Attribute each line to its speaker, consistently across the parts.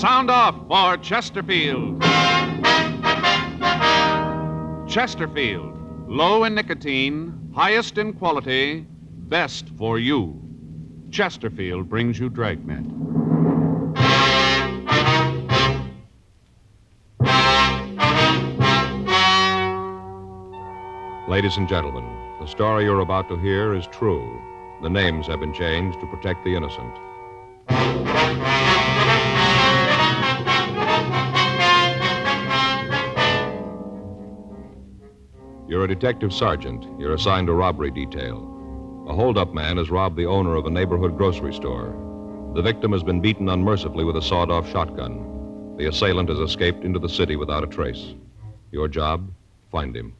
Speaker 1: Sound off for Chesterfield. Chesterfield. Low in nicotine, highest in quality, best for you. Chesterfield brings you Dragnet.
Speaker 2: Ladies and gentlemen, the story you're about to hear is true. The names have been changed to protect the innocent. You're a detective sergeant. You're assigned to robbery detail. A hold-up man has robbed the owner of a neighborhood grocery store. The victim has been beaten unmercifully with a sawed-off shotgun. The assailant has escaped into the city without a trace. Your job? Find him.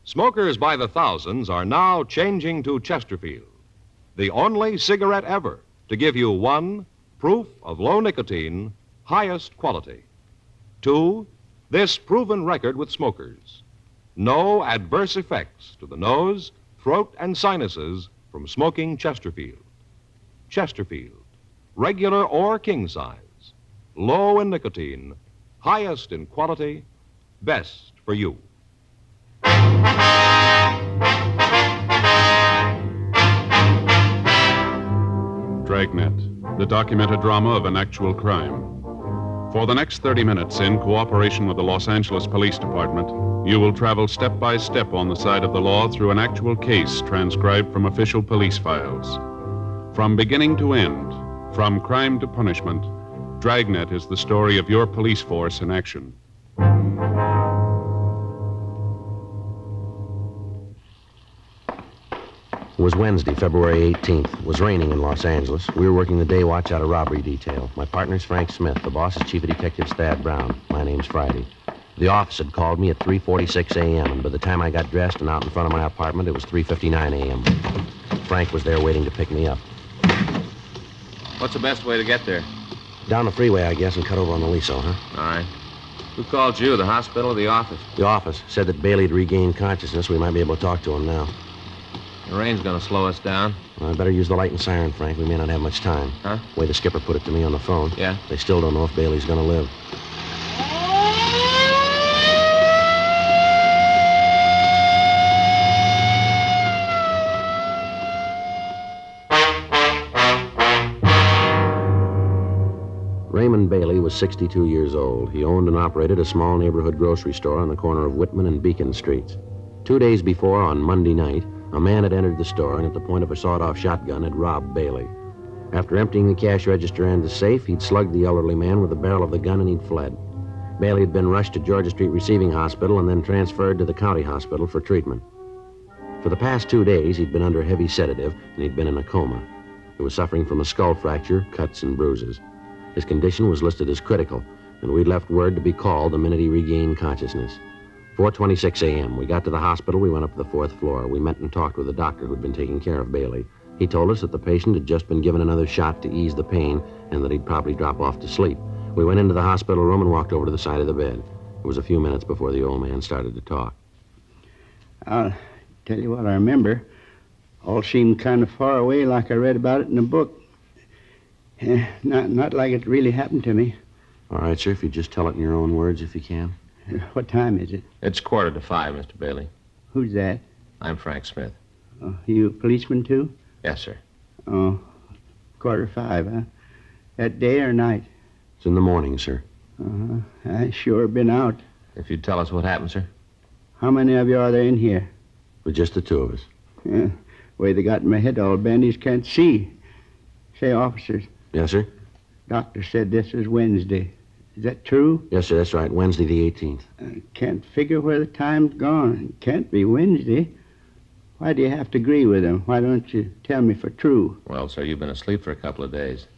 Speaker 2: Smokers by the thousands are now changing to Chesterfield, the only cigarette ever to give you 1, proof of low nicotine, highest quality. 2, this proven record with smokers. No adverse effects to the nose, throat, and sinuses from smoking Chesterfield. Chesterfield, regular or king size, low in nicotine, highest in quality, best for you.
Speaker 1: Dragnet, the documented drama of an actual crime. For the next 30 minutes, in cooperation with the Los Angeles Police Department, you will travel step by step on the side of the law through an actual case transcribed from official police files. From beginning to end, from crime to punishment, Dragnet is the story of your police force in action.
Speaker 3: It was Wednesday, February 18th. It was raining in Los Angeles. We were working the day watch out of robbery detail. My partner's Frank Smith. The boss is Chief of Detectives Thad Brown. My name's Friday. The office had called me at 3:46 a.m., and by the time I got dressed and out in front of my apartment, it was 3:59 a.m. Frank was there waiting to pick me up.
Speaker 4: What's the best way to get there?
Speaker 3: Down the freeway, I guess, and cut over on the Liso, huh?
Speaker 4: All right. Who called you, the hospital or the office?
Speaker 3: The office said that Bailey had regained consciousness. We might be able to talk to him now.
Speaker 4: The rain's going to slow us down.
Speaker 3: Well, I better use the light and siren, Frank. We may not have much time.
Speaker 4: Huh?
Speaker 3: The way the skipper put it to me on the phone.
Speaker 4: Yeah?
Speaker 3: They still don't know if Bailey's going to live. Raymond Bailey was 62 years old. He owned and operated a small neighborhood grocery store on the corner of Whitman and Beacon Streets. 2 days before, on Monday night, a man had entered the store and at the point of a sawed-off shotgun had robbed Bailey. After emptying the cash register and the safe, he'd slugged the elderly man with the barrel of the gun and he'd fled. Bailey had been rushed to Georgia Street Receiving Hospital and then transferred to the county hospital for treatment. For the past 2 days, he'd been under a heavy sedative and he'd been in a coma. He was suffering from a skull fracture, cuts, and bruises. His condition was listed as critical, and we'd left word to be called the minute he regained consciousness. 4:26 a.m. We got to the hospital. We went up to the 4th floor. We met and talked with the doctor who'd been taking care of Bailey. He told us that the patient had just been given another shot to ease the pain and that he'd probably drop off to sleep. We went into the hospital room and walked over to the side of the bed. It was a few minutes before the old man started to talk.
Speaker 5: I'll tell you what I remember. All seemed kind of far away, like I read about it in a book. Not like it really happened to me.
Speaker 3: All right, sir, if you just tell it in your own words, if you can.
Speaker 5: What time is it?
Speaker 4: It's 4:45, Mr. Bailey.
Speaker 5: Who's that?
Speaker 4: I'm Frank Smith.
Speaker 5: Oh, you a policeman, too?
Speaker 4: Yes, sir.
Speaker 5: Oh, 4:45, huh? That day or night?
Speaker 3: It's in the morning, sir.
Speaker 5: Uh-huh. I sure been out.
Speaker 4: If you'd tell us what happened, sir.
Speaker 5: How many of you are there in here?
Speaker 3: With just the two of us.
Speaker 5: Yeah. Way they got my head all bandaged, can't see. Say, officers.
Speaker 3: Yes, sir?
Speaker 5: Doctor said this is Wednesday. Is that true?
Speaker 3: Yes, sir, that's right. Wednesday the 18th.
Speaker 5: I can't figure where the time's gone. It can't be Wednesday. Why do you have to agree with him? Why don't you tell me for true?
Speaker 4: Well, sir, you've been asleep for a couple of days.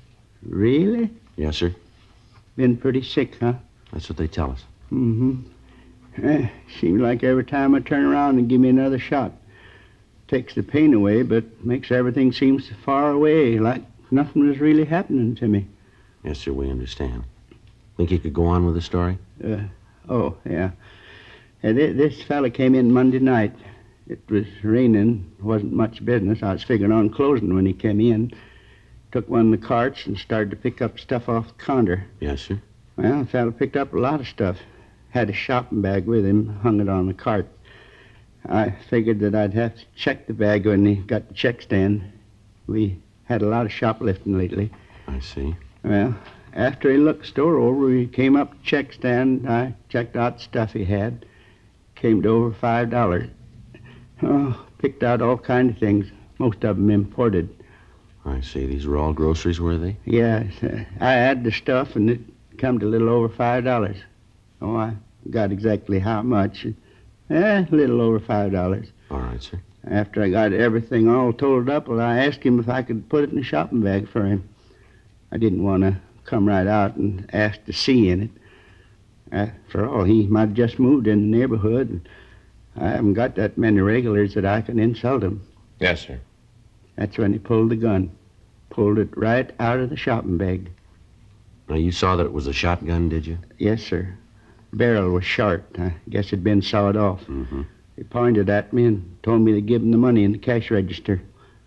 Speaker 5: Really?
Speaker 3: Yes, sir.
Speaker 5: Been pretty sick, huh?
Speaker 3: That's what they tell us.
Speaker 5: Mm-hmm. Seems like every time I turn around and give me another shot. Takes the pain away, but makes everything seem so far away, like nothing was really happening to me.
Speaker 3: Yes, sir, we understand. Think you could go on with the story?
Speaker 5: Oh, yeah. This fella came in Monday night. It was raining. Wasn't much business. I was figuring on closing when he came in. took one of the carts and started to pick up stuff off the counter.
Speaker 3: Yes, sir.
Speaker 5: Well, the fellow picked up a lot of stuff. Had a shopping bag with him, hung it on the cart. I figured that I'd have to check the bag when he got the check stand. We had a lot of shoplifting lately.
Speaker 3: I see.
Speaker 5: Well, after he looked the store over, he came up to the check stand. I checked out the stuff he had. Came to over $5. Oh, picked out all kinds of things, most of them imported.
Speaker 3: I see. These were all groceries, were they?
Speaker 5: Yes, I had the stuff, and it come to a little over $5. Oh, I got exactly how much. A little over $5.
Speaker 3: All right, sir.
Speaker 5: After I got everything all totaled up, well, I asked him if I could put it in a shopping bag for him. I didn't want to come right out and ask to see in it. After all, he might have just moved in the neighborhood, and I haven't got that many regulars that I can insult him.
Speaker 4: Yes, sir.
Speaker 5: That's when he pulled the gun. Pulled it right out of the shopping bag.
Speaker 3: Now, you saw that it was a shotgun, did you?
Speaker 5: Yes, sir. Barrel was short. I guess it'd been sawed off.
Speaker 3: Mm-hmm.
Speaker 5: He pointed at me and told me to give him the money in the cash register.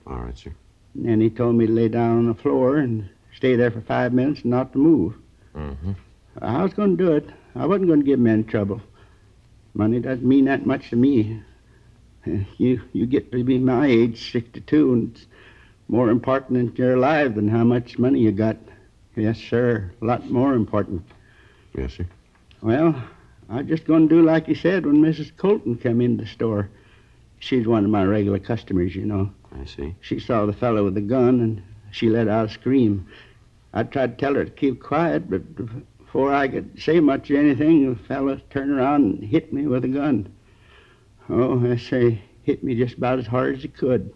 Speaker 3: All right, sir.
Speaker 5: And then he told me to lay down on the floor and stay there for 5 minutes and not to move.
Speaker 4: Mm-hmm.
Speaker 5: I was going to do it. I wasn't going to give him any trouble. Money doesn't mean that much to me. You get to be my age, 62, and it's more important that you're alive than how much money you got. Yes, sir. A lot more important.
Speaker 3: Yes, sir.
Speaker 5: Well, I was just going to do like you said when Mrs. Colton came in the store. She's one of my regular customers, you know.
Speaker 3: I see.
Speaker 5: She saw the fellow with the gun, and she let out a scream. I tried to tell her to keep quiet, but before I could say much of anything, the fellow turned around and hit me with a gun. Oh, I say, hit me just about as hard as he could.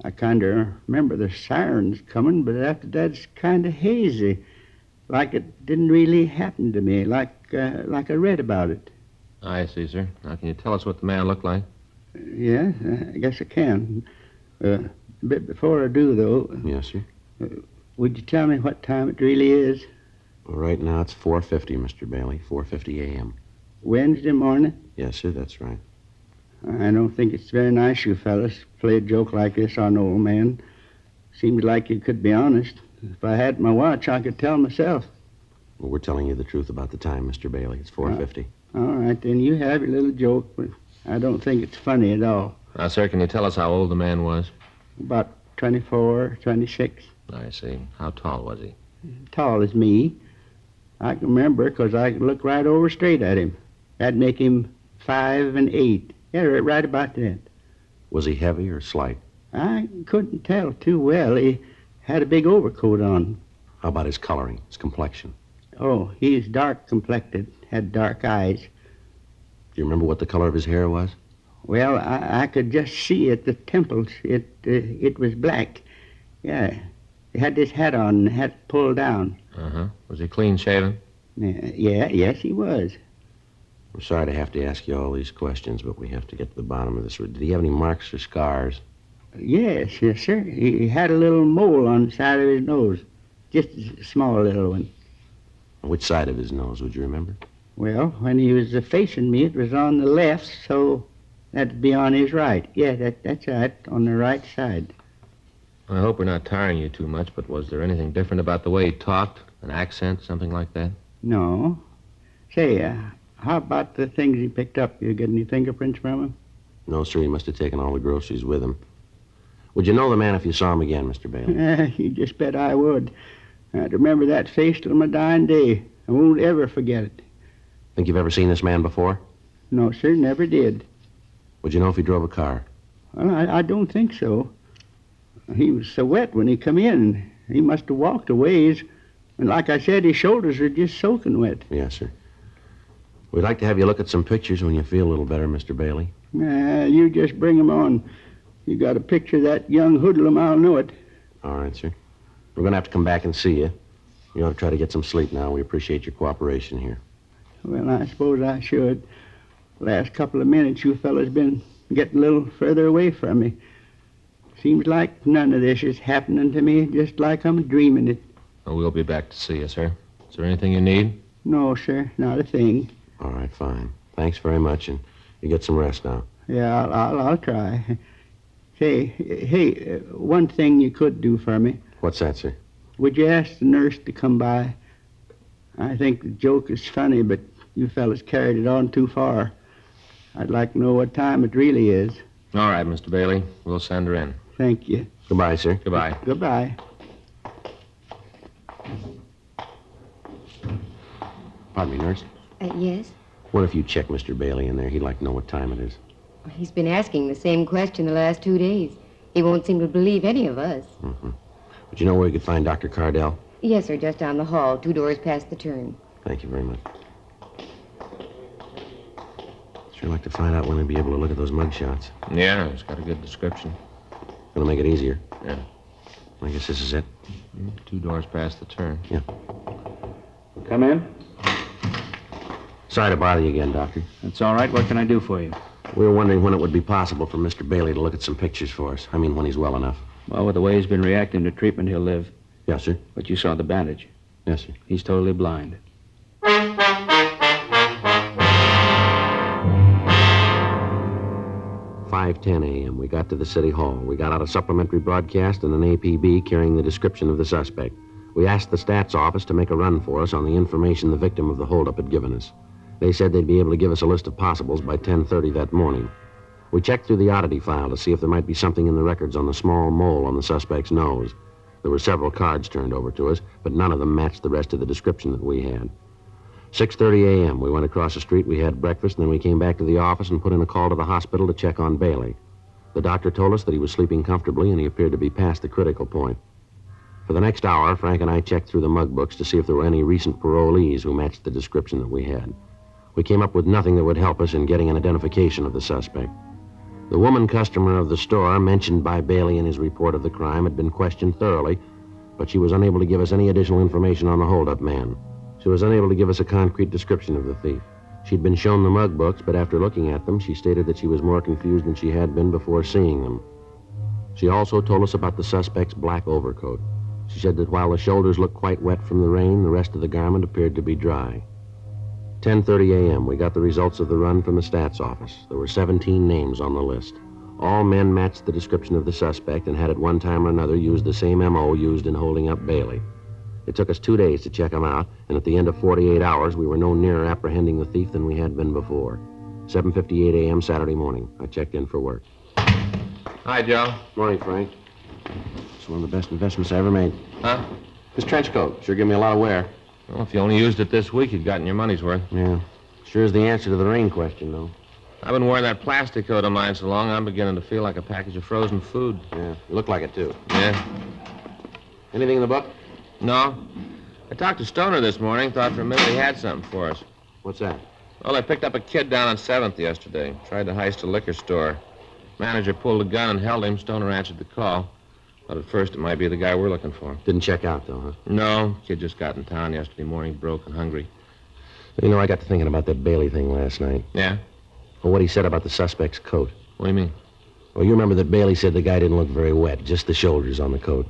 Speaker 5: I kind of remember the sirens coming, but after that it's kind of hazy, like it didn't really happen to me, like I read about it.
Speaker 4: I see, sir. Now, can you tell us what the man looked like?
Speaker 5: Yeah, I guess I can. A bit before I do, though,
Speaker 3: Yes, sir.
Speaker 5: would you tell me what time it really is?
Speaker 3: Well, right now it's 4:50, Mr. Bailey. 4:50 a.m.
Speaker 5: Wednesday morning?
Speaker 3: Yes, sir, that's right.
Speaker 5: I don't think it's very nice, you fellas, to play a joke like this on an old man. Seems like you could be honest. If I had my watch, I could tell myself.
Speaker 3: Well, we're telling you the truth about the time, Mr. Bailey. It's 4:50.
Speaker 5: All right, then you have your little joke, but I don't think it's funny at all.
Speaker 4: Now, sir, can you tell us how old the man was?
Speaker 5: About 24, 26.
Speaker 4: I see. How tall was he?
Speaker 5: Tall as me. I can remember because I could look right over straight at him. That'd make him 5'8". Yeah, right about that.
Speaker 3: Was he heavy or slight?
Speaker 5: I couldn't tell too well. He had a big overcoat on.
Speaker 3: How about his coloring, his complexion?
Speaker 5: Oh, he's dark complected, had dark eyes.
Speaker 3: Do you remember what the color of his hair was?
Speaker 5: Well, I could just see at the temples. It was black. Yeah. He had this hat on and the hat pulled down.
Speaker 4: Uh-huh. Was he clean shaven?
Speaker 5: Yes, he was.
Speaker 3: I'm sorry to have to ask you all these questions, but we have to get to the bottom of this. Did he have any marks or scars?
Speaker 5: Yes, sir. He had a little mole on the side of his nose. Just a small little one.
Speaker 3: On which side of his nose, would you remember?
Speaker 5: Well, when he was facing me, it was on the left, so that'd be on his right. Yeah, that's right, on the right side.
Speaker 4: I hope we're not tiring you too much, but was there anything different about the way he talked? An accent, something like that?
Speaker 5: No. Say, how about the things he picked up? You get any fingerprints from him?
Speaker 3: No, sir. He must have taken all the groceries with him. Would you know the man if you saw him again, Mr. Bailey?
Speaker 5: You just bet I would. I'd remember that face till my dying day. I won't ever forget it.
Speaker 3: Think you've ever seen this man before?
Speaker 5: No, sir, never did.
Speaker 3: Would you know if he drove a car?
Speaker 5: Well, I don't think so. He was so wet when he come in. He must have walked a ways. And like I said, his shoulders are just soaking wet.
Speaker 3: Yes, sir. We'd like to have you look at some pictures when you feel a little better, Mr. Bailey.
Speaker 5: You just bring 'em on. You got a picture of that young hoodlum, I'll know it.
Speaker 3: All right, sir. We're going to have to come back and see you. You ought to try to get some sleep now. We appreciate your cooperation here.
Speaker 5: Well, I suppose I should. Last couple of minutes, you fellas been getting a little further away from me. Seems like none of this is happening to me, just like I'm dreaming it.
Speaker 4: Oh, we'll be back to see you, sir. Is there anything you need?
Speaker 5: No, sir, not a thing.
Speaker 3: All right, fine. Thanks very much, and you get some rest now.
Speaker 5: Yeah, I'll try. Say, hey, one thing you could do for me.
Speaker 3: What's that, sir?
Speaker 5: Would you ask the nurse to come by? I think the joke is funny, but you fellas carried it on too far. I'd like to know what time it really is.
Speaker 4: All right, Mr. Bailey. We'll send her in.
Speaker 5: Thank you.
Speaker 3: Goodbye, sir.
Speaker 4: Goodbye.
Speaker 5: Goodbye.
Speaker 3: Pardon me, nurse.
Speaker 6: Yes?
Speaker 3: What if you check Mr. Bailey in there? He'd like to know what time it is.
Speaker 6: He's been asking the same question the last 2 days. He won't seem to believe any of us.
Speaker 3: Mm-hmm. But you know where you could find Dr. Cardell?
Speaker 6: Yes, sir, just down the hall, 2 doors past the turn.
Speaker 3: Thank you very much. Sure like to find out when he'll be able to look at those mug shots.
Speaker 4: Yeah, it's got a good description.
Speaker 3: Gonna make it easier.
Speaker 4: Yeah.
Speaker 3: I guess this is it.
Speaker 4: 2 doors past the turn.
Speaker 3: Yeah.
Speaker 5: Come in.
Speaker 3: Sorry to bother you again, Doctor.
Speaker 5: That's all right. What can I do for you?
Speaker 3: We were wondering when it would be possible for Mr. Bailey to look at some pictures for us. I mean, when he's well enough.
Speaker 7: Well, with the way he's been reacting to treatment, he'll live.
Speaker 3: Yes, sir.
Speaker 7: But you saw the bandage.
Speaker 3: Yes, sir.
Speaker 7: He's totally blind.
Speaker 3: 5:10 a.m. We got to the city hall. We got out a supplementary broadcast and an APB carrying the description of the suspect. We asked the stats office to make a run for us on the information the victim of the holdup had given us. They said they'd be able to give us a list of possibles by 10:30 that morning. We checked through the oddity file to see if there might be something in the records on the small mole on the suspect's nose. There were several cards turned over to us, but none of them matched the rest of the description that we had. 6:30 a.m. We went across the street, we had breakfast, and then we came back to the office and put in a call to the hospital to check on Bailey. The doctor told us that he was sleeping comfortably and he appeared to be past the critical point. For the next hour, Frank and I checked through the mug books to see if there were any recent parolees who matched the description that we had. We came up with nothing that would help us in getting an identification of the suspect. The woman customer of the store mentioned by Bailey in his report of the crime had been questioned thoroughly, but she was unable to give us any additional information on the holdup man. She was unable to give us a concrete description of the thief. She'd been shown the mug books, but after looking at them, she stated that she was more confused than she had been before seeing them. She also told us about the suspect's black overcoat. She said that while the shoulders looked quite wet from the rain, the rest of the garment appeared to be dry. 10:30 a.m., we got the results of the run from the stats office. There were 17 names on the list. All men matched the description of the suspect and had at one time or another used the same M.O. used in holding up Bailey. It took us 2 days to check them out, and at the end of 48 hours, we were no nearer apprehending the thief than we had been before. 7:58 a.m. Saturday morning. I checked in for work.
Speaker 4: Hi, Joe.
Speaker 3: Morning, Frank. It's one of the best investments I ever made.
Speaker 4: Huh?
Speaker 3: This trench coat sure gave me a lot of wear.
Speaker 4: Well, if you only used it this week, you'd gotten your money's worth.
Speaker 3: Yeah. Sure is the answer to the rain question, though.
Speaker 4: I've been wearing that plastic coat of mine so long, I'm beginning to feel like a package of frozen food.
Speaker 3: Yeah, you look like it, too.
Speaker 4: Yeah?
Speaker 3: Anything in the book?
Speaker 4: No. I talked to Stoner this morning, thought for a minute he had something for us.
Speaker 3: What's that?
Speaker 4: Well, I picked up a kid down on 7th yesterday. Tried to heist a liquor store. Manager pulled a gun and held him. Stoner answered the call. But at first, it might be the guy we're looking for.
Speaker 3: Didn't check out, though, huh?
Speaker 4: No. Kid just got in town yesterday morning, broke and hungry.
Speaker 3: You know, I got to thinking about that Bailey thing last night.
Speaker 4: Yeah?
Speaker 3: Well, what he said about the suspect's coat.
Speaker 4: What do you mean?
Speaker 3: Well, you remember that Bailey said the guy didn't look very wet, just the shoulders on the coat.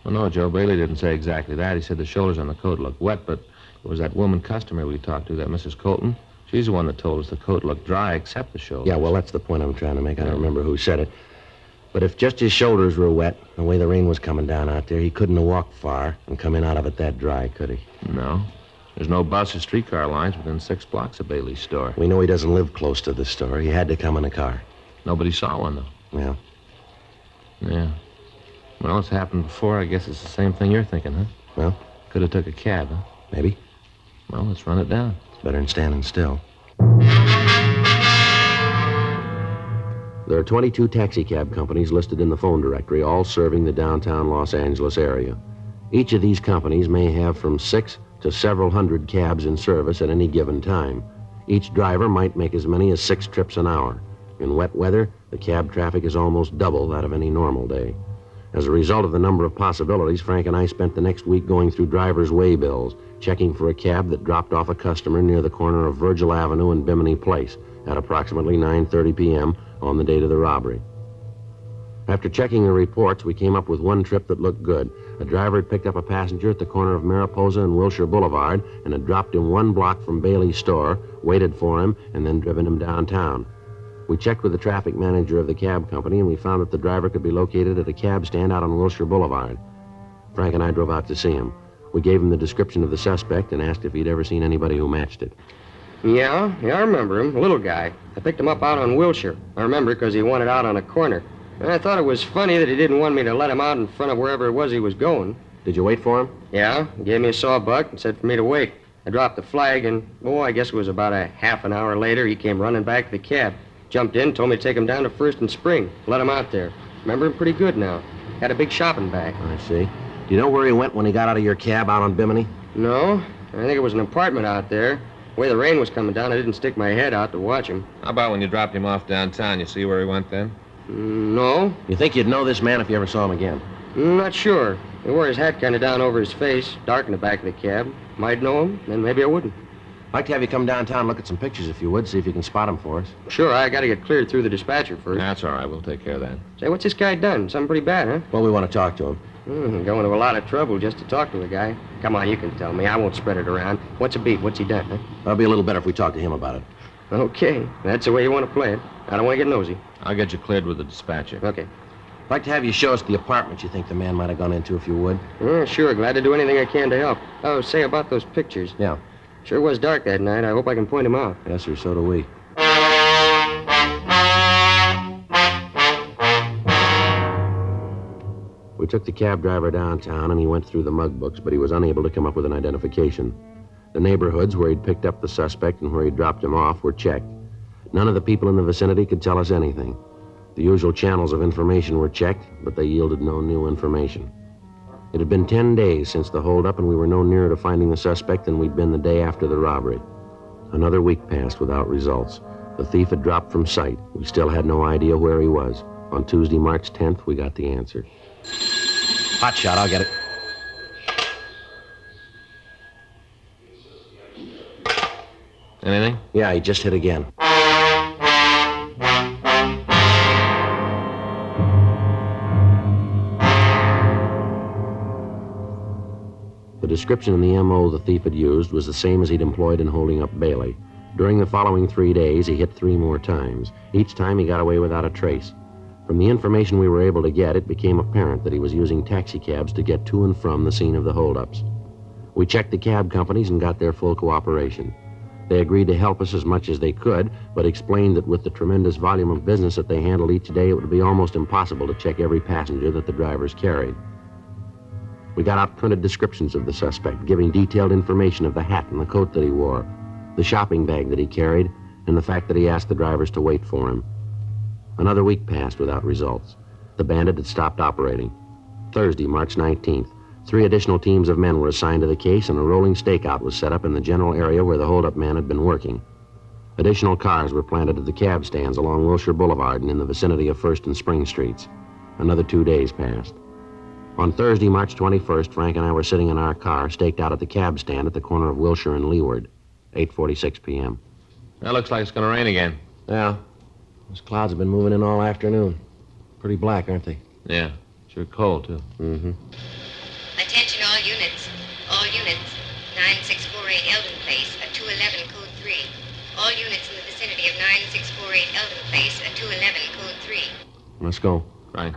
Speaker 4: Well, no, Joe, Bailey didn't say exactly that. He said the shoulders on the coat looked wet, but it was that woman customer we talked to, that Mrs. Colton. She's the one that told us the coat looked dry except the shoulders.
Speaker 3: Yeah, well, that's the point I'm trying to make. I don't remember who said it. But if just his shoulders were wet, the way the rain was coming down out there, he couldn't have walked far and come in out of it that dry, could he?
Speaker 4: No. There's no bus or streetcar lines within 6 blocks of Bailey's store.
Speaker 3: We know he doesn't live close to the store. He had to come in a car.
Speaker 4: Nobody saw one, though.
Speaker 3: Yeah.
Speaker 4: Yeah. Well, it's happened before. I guess it's the same thing you're thinking, huh?
Speaker 3: Well?
Speaker 4: Could have took a cab, huh?
Speaker 3: Maybe.
Speaker 4: Well, let's run it down.
Speaker 3: It's better than standing still. There are 22 taxicab companies listed in the phone directory, all serving the downtown Los Angeles area. Each of these companies may have from 6 to several hundred cabs in service at any given time. Each driver might make as many as 6 trips an hour. In wet weather, the cab traffic is almost double that of any normal day. As a result of the number of possibilities, Frank and I spent the next week going through driver's way bills, checking for a cab that dropped off a customer near the corner of Virgil Avenue and Bimini Place at approximately 9:30 p.m. on the date of the robbery. After checking the reports, we came up with one trip that looked good. A driver had picked up a passenger at the corner of Mariposa and Wilshire Boulevard and had dropped him 1 block from Bailey's store, waited for him, and then driven him downtown. We checked with the traffic manager of the cab company, and we found that the driver could be located at a cab stand out on Wilshire Boulevard. Frank and I drove out to see him. We gave him the description of the suspect and asked if he'd ever seen anybody who matched it.
Speaker 8: Yeah, I remember him. A little guy. I picked him up out on Wilshire. I remember because he wanted out on a corner. And I thought it was funny that he didn't want me to let him out in front of wherever it was he was going.
Speaker 3: Did you wait for him?
Speaker 8: Yeah, he gave me a sawbuck and said for me to wait. I dropped the flag and, I guess it was about a half an hour later, he came running back to the cab. Jumped in, told me to take him down to First and Spring. Let him out there. Remember him pretty good now. Had a big shopping bag.
Speaker 3: I see. Do you know where he went when he got out of your cab out on Bimini?
Speaker 8: No, I think it was an apartment out there. The way the rain was coming down, I didn't stick my head out to watch him.
Speaker 4: How about when you dropped him off downtown? You see where he went then?
Speaker 8: No.
Speaker 3: You think you'd know this man if you ever saw him again?
Speaker 8: Not sure. He wore his hat kind of down over his face, dark in the back of the cab. Might know him, then maybe I wouldn't.
Speaker 3: I'd like to have you come downtown and look at some pictures if you would, see if you can spot him for us.
Speaker 8: Sure, I got to get cleared through the dispatcher first.
Speaker 4: That's all right. We'll take care of that.
Speaker 8: Say, what's this guy done? Something pretty bad, huh?
Speaker 3: Well, we want to talk to him.
Speaker 8: Going to a lot of trouble just to talk to a guy. Come on, you can tell me. I won't spread it around. What's a beat? What's he done, huh?
Speaker 3: That'll be a little better if we talk to him about it.
Speaker 8: Okay, that's the way you want to play it. I don't want to get nosy.
Speaker 4: I'll get you cleared with the dispatcher.
Speaker 8: Okay.
Speaker 3: I'd like to have you show us the apartment you think the man might have gone into, if you would.
Speaker 8: Sure, glad to do anything I can to help. Oh, say about those pictures.
Speaker 3: Yeah.
Speaker 8: Sure was dark that night. I hope I can point him out.
Speaker 3: Yes, sir, so do we. We took the cab driver downtown, and he went through the mug books, but he was unable to come up with an identification. The neighborhoods where he'd picked up the suspect and where he'd dropped him off were checked. None of the people in the vicinity could tell us anything. The usual channels of information were checked, but they yielded no new information. It had been 10 days since the holdup, and we were no nearer to finding the suspect than we'd been the day after the robbery. Another week passed without results. The thief had dropped from sight. We still had no idea where he was. On Tuesday, March 10th, we got the answer. Hot shot, I'll get it.
Speaker 4: Anything?
Speaker 3: Yeah, he just hit again. The description in the M.O. the thief had used was the same as he'd employed in holding up Bailey. During the following 3 days, he hit 3 more times. Each time he got away without a trace. From the information we were able to get, it became apparent that he was using taxicabs to get to and from the scene of the holdups. We checked the cab companies and got their full cooperation. They agreed to help us as much as they could, but explained that with the tremendous volume of business that they handled each day, it would be almost impossible to check every passenger that the drivers carried. We got out printed descriptions of the suspect, giving detailed information of the hat and the coat that he wore, the shopping bag that he carried, and the fact that he asked the drivers to wait for him. Another week passed without results. The bandit had stopped operating. Thursday, March 19th, 3 additional teams of men were assigned to the case, and a rolling stakeout was set up in the general area where the holdup man had been working. Additional cars were planted at the cab stands along Wilshire Boulevard and in the vicinity of First and Spring Streets. Another 2 days passed. On Thursday, March 21st, Frank and I were sitting in our car, staked out at the cab stand at the corner of Wilshire and Leeward, 8:46 p.m.
Speaker 4: That looks like it's going to rain again.
Speaker 3: Yeah. Those clouds have been moving in all afternoon. Pretty black, aren't they?
Speaker 4: Yeah. Sure cold, too.
Speaker 3: Mm-hmm.
Speaker 6: Attention all units. All units. 9648 Eldon Place, a 211 code 3. All units in the vicinity of 9648 Eldon Place, a 211 code 3.
Speaker 3: Let's go.
Speaker 4: Right.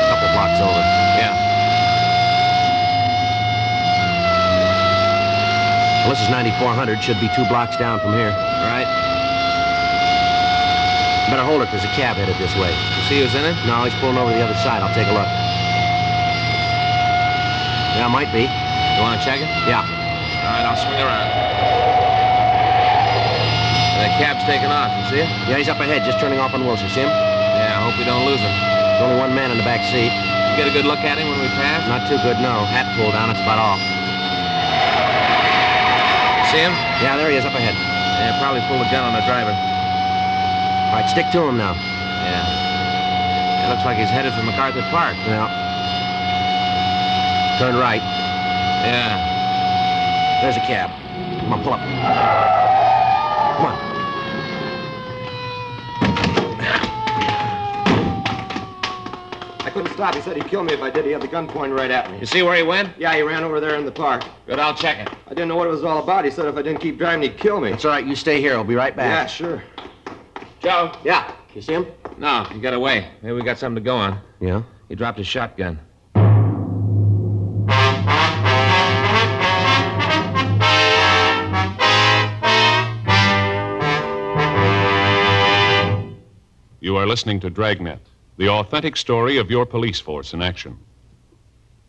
Speaker 3: Couple blocks over.
Speaker 4: Yeah.
Speaker 3: Well, this is 9400. Should be 2 blocks down from here.
Speaker 4: Right.
Speaker 3: Better hold it. There's a cab headed this way.
Speaker 4: You see who's in it?
Speaker 3: No, he's pulling over to the other side. I'll take a look. Yeah, might be.
Speaker 4: You want to check it?
Speaker 3: Yeah.
Speaker 4: All right, I'll swing around. And that cab's taking off, you see it?
Speaker 3: Yeah, he's up ahead, just turning off on Wilshire. See him?
Speaker 4: Yeah, I hope we don't lose him.
Speaker 3: There's only 1 man in the back seat.
Speaker 4: You get a good look at him when we pass?
Speaker 3: Not too good, no. Hat pulled down, that's about all.
Speaker 4: See him?
Speaker 3: Yeah, there he is, up ahead.
Speaker 4: Yeah, probably pulled a gun on the driver.
Speaker 3: All right, stick to him now.
Speaker 4: Yeah. It looks like he's headed for MacArthur Park.
Speaker 3: Yeah. Turn right.
Speaker 4: Yeah.
Speaker 3: There's a cab. Come on, pull up. Come on.
Speaker 8: I couldn't stop. He said he'd kill me if I did. He had the gun pointed right at me.
Speaker 4: You see where he went?
Speaker 8: Yeah, he ran over there in the park.
Speaker 4: Good, I'll check it.
Speaker 8: I didn't know what it was all about. He said if I didn't keep driving, he'd kill me.
Speaker 3: It's all right, you stay here. I'll be right back.
Speaker 8: Yeah, sure.
Speaker 4: Joe.
Speaker 3: Yeah. You see him?
Speaker 4: No, he got away. Maybe we got something to go on.
Speaker 3: Yeah?
Speaker 4: He dropped his shotgun.
Speaker 1: You are listening to Dragnet, the authentic story of your police force in action.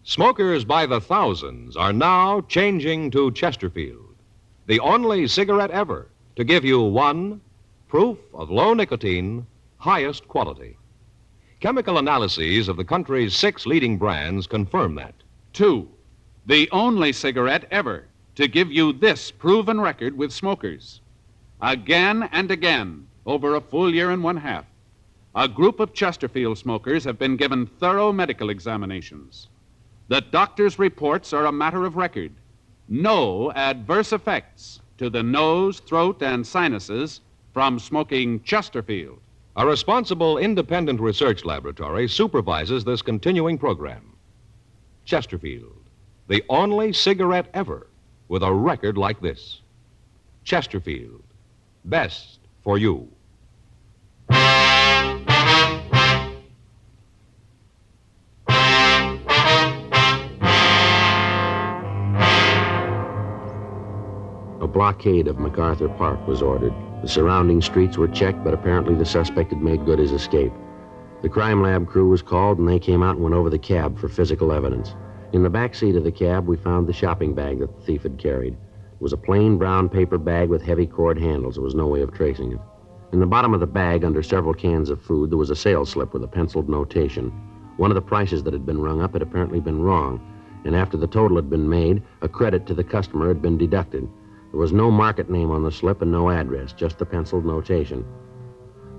Speaker 2: Smokers by the thousands are now changing to Chesterfield, the only cigarette ever to give you one, proof of low nicotine, highest quality. Chemical analyses of the country's 6 leading brands confirm that.
Speaker 9: 2, the only cigarette ever to give you this proven record with smokers. Again and again, over a full year and 1/2, a group of Chesterfield smokers have been given thorough medical examinations. The doctor's reports are a matter of record. No adverse effects to the nose, throat, and sinuses from smoking Chesterfield.
Speaker 2: A responsible independent research laboratory supervises this continuing program. Chesterfield, the only cigarette ever with a record like this. Chesterfield, best for you.
Speaker 3: A blockade of MacArthur Park was ordered. The surrounding streets were checked, but apparently the suspect had made good his escape. The crime lab crew was called, and they came out and went over the cab for physical evidence. In the back seat of the cab, we found the shopping bag that the thief had carried. It was a plain brown paper bag with heavy cord handles. There was no way of tracing it. In the bottom of the bag, under several cans of food, there was a sales slip with a penciled notation. One of the prices that had been rung up had apparently been wrong, and after the total had been made, a credit to the customer had been deducted. There was no market name on the slip and no address, just the penciled notation.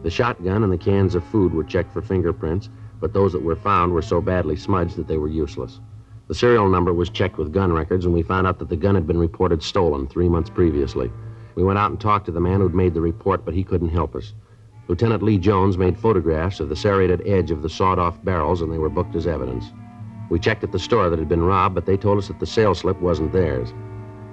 Speaker 3: The shotgun and the cans of food were checked for fingerprints, but those that were found were so badly smudged that they were useless. The serial number was checked with gun records, and we found out that the gun had been reported stolen 3 months previously. We went out and talked to the man who'd made the report, but he couldn't help us. Lieutenant Lee Jones made photographs of the serrated edge of the sawed-off barrels, and they were booked as evidence. We checked at the store that had been robbed, but they told us that the sales slip wasn't theirs.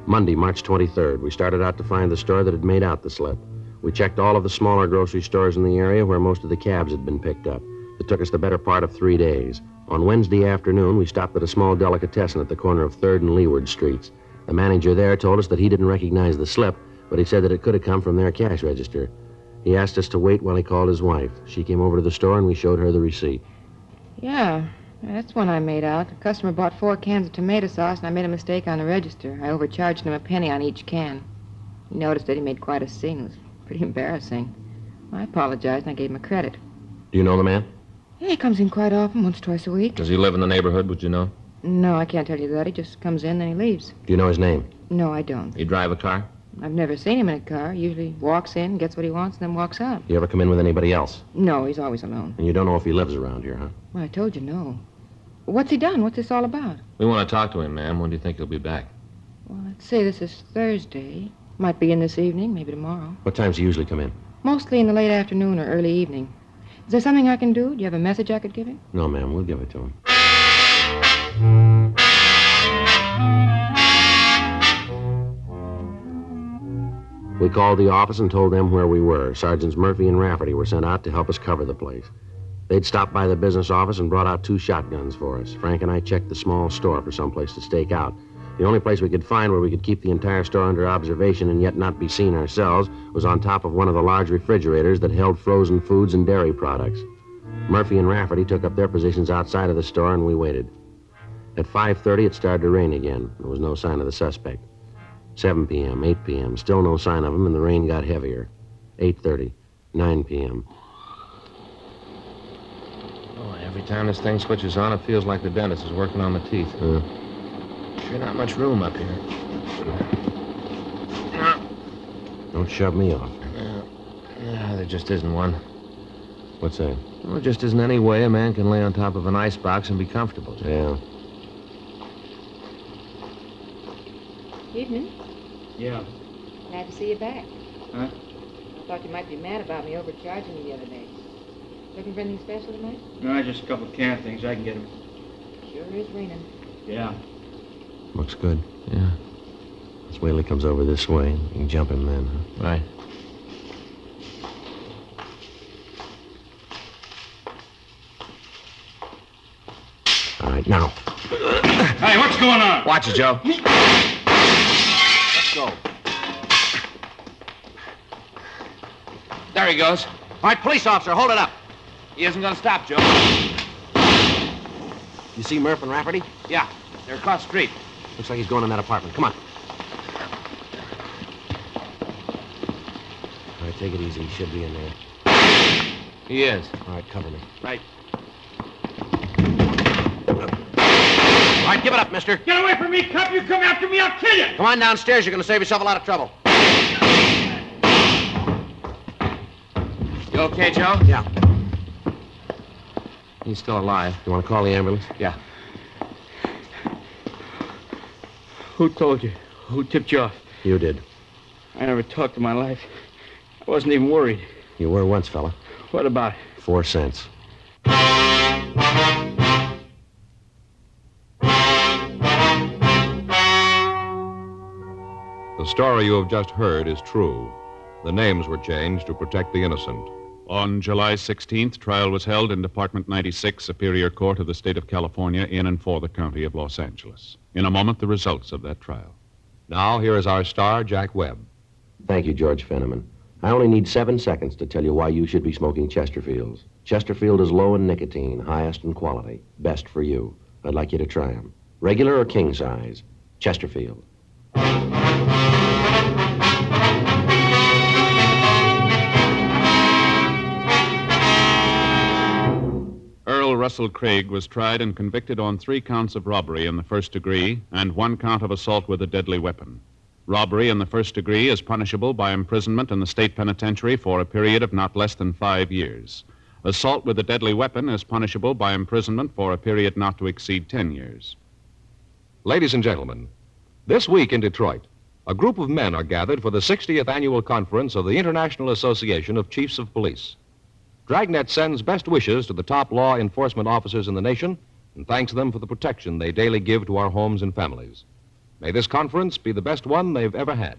Speaker 3: Monday, March 23rd, we started out to find the store that had made out the slip. We checked all of the smaller grocery stores in the area where most of the cabs had been picked up. It took us the better part of 3 days. On Wednesday afternoon, we stopped at a small delicatessen at the corner of 3rd and Leeward Streets. The manager there told us that he didn't recognize the slip, but he said that it could have come from their cash register. He asked us to wait while he called his wife. She came over to the store, and we showed her the receipt.
Speaker 10: Yeah, that's one I made out. The customer bought 4 cans of tomato sauce, and I made a mistake on the register. I overcharged him a penny on each can. He noticed that he made quite a scene. It was pretty embarrassing. I apologized, and I gave him a credit.
Speaker 3: Do you know the man?
Speaker 10: Yeah, he comes in quite often, once, twice a week.
Speaker 4: Does he live in the neighborhood, would you know?
Speaker 10: No, I can't tell you that. He just comes in, then he leaves.
Speaker 3: Do you know his name?
Speaker 10: No, I don't.
Speaker 4: He drive a car?
Speaker 10: I've never seen him in a car. Usually walks in, gets what he wants, and then walks out.
Speaker 3: Do you ever come in with anybody else?
Speaker 10: No, he's always alone.
Speaker 3: And you don't know if he lives around here, huh?
Speaker 10: Well, I told you no. What's he done? What's this all about?
Speaker 4: We want to talk to him, ma'am. When do you think he'll be back?
Speaker 10: Well, let's say this is Thursday. Might be in this evening, maybe tomorrow.
Speaker 3: What times do you usually come in?
Speaker 10: Mostly in the late afternoon or early evening. Is there something I can do? Do you have a message I could give him?
Speaker 3: No, ma'am. We'll give it to him. We called the office and told them where we were. Sergeants Murphy and Rafferty were sent out to help us cover the place. They'd stopped by the business office and brought out 2 shotguns for us. Frank and I checked the small store for someplace to stake out. The only place we could find where we could keep the entire store under observation and yet not be seen ourselves was on top of one of the large refrigerators that held frozen foods and dairy products. Murphy and Rafferty took up their positions outside of the store, and we waited. At 5:30, it started to rain again. There was no sign of the suspect. 7 p.m., 8 p.m., still no sign of him, and the rain got heavier. 8:30, 9 p.m.
Speaker 4: Oh, every time this thing switches on, it feels like the dentist is working on the teeth. Sure not much room up here.
Speaker 3: Don't shove me off.
Speaker 4: Yeah, there just isn't one.
Speaker 3: What's that?
Speaker 4: Well, there just isn't any way a man can lay on top of an icebox and be comfortable.
Speaker 3: Yeah.
Speaker 10: Evening.
Speaker 7: Yeah.
Speaker 10: Glad to see you back.
Speaker 7: Huh?
Speaker 10: I thought you might be mad about me overcharging you the other day. Looking for anything special tonight?
Speaker 7: No, just a couple of can things. I can get them.
Speaker 10: Sure is raining.
Speaker 7: Yeah.
Speaker 3: Looks good.
Speaker 4: Yeah.
Speaker 3: Let's wait till he comes over this way. You can jump him then, huh?
Speaker 4: Right.
Speaker 3: right, now.
Speaker 7: Hey, what's going on?
Speaker 4: Watch it, Joe.
Speaker 9: Let's go.
Speaker 4: There he goes.
Speaker 3: All right, police officer, hold it up.
Speaker 9: He isn't going to stop, Joe.
Speaker 3: You see Murph and Rafferty?
Speaker 9: Yeah, they're across the street.
Speaker 3: Looks like he's going in that apartment. Come on. All right, take it easy. He should be in there.
Speaker 4: He is.
Speaker 3: All right, cover me.
Speaker 9: Right.
Speaker 3: All right, give it up, mister.
Speaker 7: Get away from me, cop! You come after me, I'll kill you!
Speaker 3: Come on downstairs. You're going to save yourself a lot of trouble.
Speaker 4: You okay, Joe?
Speaker 3: Yeah.
Speaker 4: He's still alive.
Speaker 3: You want to call the ambulance?
Speaker 4: Yeah.
Speaker 7: Who told you? Who tipped you off?
Speaker 3: You did.
Speaker 7: I never talked in my life. I wasn't even worried.
Speaker 3: You were once, fella.
Speaker 7: What about it?
Speaker 3: 4 cents.
Speaker 2: The story you have just heard is true. The names were changed to protect the innocent.
Speaker 1: On July 16th, trial was held in Department 96, Superior Court of the State of California, in and for the County of Los Angeles. In a moment, the results of that trial.
Speaker 2: Now, here is our star, Jack Webb.
Speaker 3: Thank you, George Fenneman. I only need 7 seconds to tell you why you should be smoking Chesterfields. Chesterfield is low in nicotine, highest in quality, best for you. I'd like you to try them. Regular or king size? Chesterfield.
Speaker 1: Earl Russell Craig was tried and convicted on 3 counts of robbery in the first degree and 1 count of assault with a deadly weapon. Robbery in the first degree is punishable by imprisonment in the state penitentiary for a period of not less than 5 years. Assault with a deadly weapon is punishable by imprisonment for a period not to exceed 10 years.
Speaker 2: Ladies and gentlemen, this week in Detroit, a group of men are gathered for the 60th annual conference of the International Association of Chiefs of Police. Dragnet sends best wishes to the top law enforcement officers in the nation and thanks them for the protection they daily give to our homes and families. May this conference be the best one they've ever had.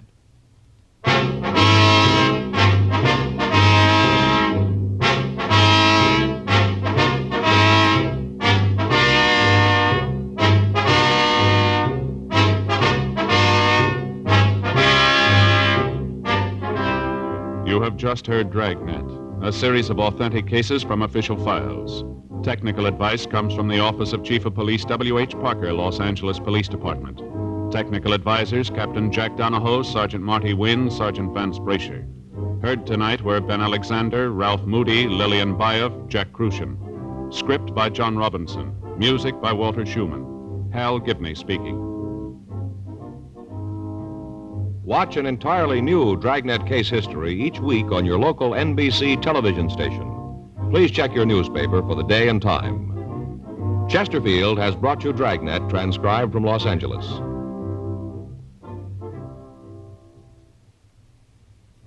Speaker 1: You have just heard Dragnet, a series of authentic cases from official files. Technical advice comes from the Office of Chief of Police W.H. Parker, Los Angeles Police Department. Technical advisors, Captain Jack Donahoe, Sergeant Marty Wynn, Sergeant Vance Brasher. Heard tonight were Ben Alexander, Ralph Moody, Lillian Baeff, Jack Crucian. Script by John Robinson. Music by Walter Schumann. Hal Gibney speaking.
Speaker 2: Watch an entirely new Dragnet case history each week on your local NBC television station. Please check your newspaper for the day and time. Chesterfield has brought you Dragnet, transcribed from Los Angeles.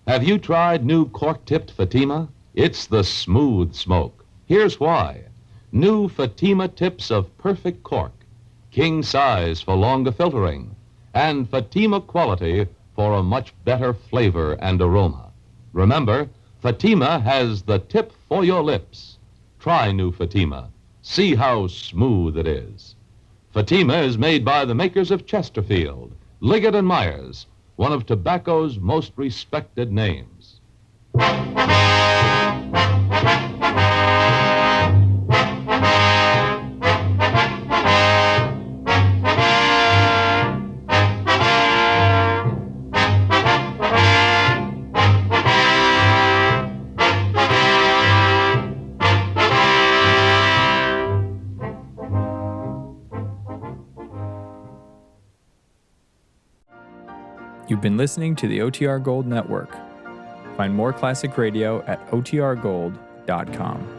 Speaker 11: Have you tried new cork-tipped Fatima? It's the smooth smoke. Here's why. New Fatima tips of perfect cork, king size for longer filtering, and Fatima quality for a much better flavor and aroma. Remember, Fatima has the tip for your lips. Try new Fatima. See how smooth it is. Fatima is made by the makers of Chesterfield, Liggett and Myers, one of tobacco's most respected names.
Speaker 12: You've been listening to the OTR Gold Network. Find more classic radio at otrgold.com.